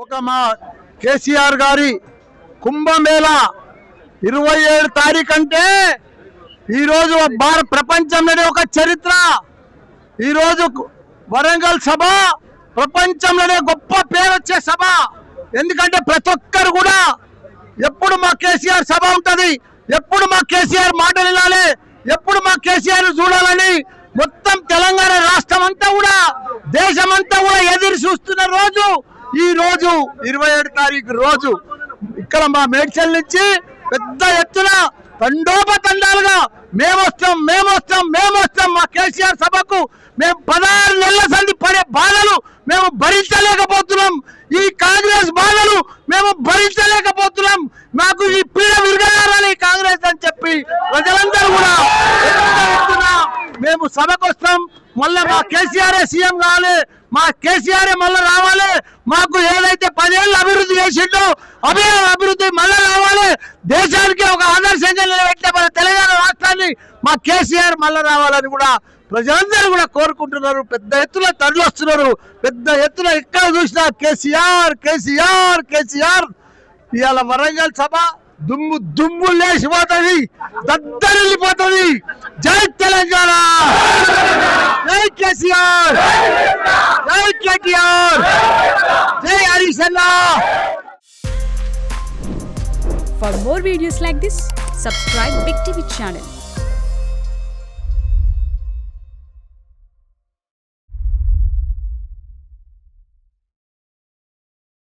ఒక మా కేసీఆర్ గారి కుంభమేళా 27 తారీఖు అంటే ఈరోజు ప్రపంచంలోనే ఒక చరిత్ర. ఈరోజు వరంగల్ సభ ప్రపంచంలోనే గొప్ప పేరు వచ్చే సభ. ఎందుకంటే ప్రతి ఒక్కరు కూడా ఎప్పుడు మా కేసీఆర్ సభ ఉంటుంది, ఎప్పుడు మా కేసీఆర్ మాటలు వినాలి, ఎప్పుడు మా కేసీఆర్ చూడాలని మొత్తం తెలంగాణ రాష్ట్రం అంతా కూడా దేశమంతా కూడా ఎదురు చూస్తున్న రోజు ఈ రోజు 27 తారీఖు రోజు. ఇక్కడ మా మేడ్చల్ నుంచి పెద్ద ఎత్తున తండోపతండాలుగా మేమొస్తాం మా కేసీఆర్ సభకు. మేము 16 నెలల సంది పడే బాధలు మేము భరించలేకపోతున్నాం. ఈ కాంగ్రెస్ బాధలు మేము భరించలేకపోతున్నాం. మాకు ఈ పీడ విరగాలని కాంగ్రెస్ అని చెప్పి ప్రజలందరూ కూడా మేము సభకు వస్తాం. మళ్ళీ మా కేసీఆర్ సీఎం కావాలి, మా కేసీఆర్ మళ్ళీ రావాలి. మాకు ఏదైతే 10 ఏళ్ళు అభివృద్ధి చేసిండో అదే అభివృద్ధి మళ్ళీ రావాలి. దేశానికి ఒక ఆదర్శంగా నిలబెట్టే మన తెలంగాణ రాష్ట్రాన్ని మా కేసీఆర్ మళ్ళీ రావాలని కూడా ప్రజలందరూ కూడా కోరుకుంటున్నారు. పెద్ద ఎత్తున తరలి వస్తున్నారు. పెద్ద ఎత్తున ఎక్కడ చూసినా కేసీఆర్ కేసీఆర్ కేసీఆర్. ఇవాళ వరంగల్ సభ దుమ్ము లేచిపోతుంది, దద్దరిల్లిపోతుంది. జై తెలంగాణ, జై కేసీఆర్, జై కేటీఆర్, జై హరీష్ అన్న. For more videos like this, subscribe Big TV channel.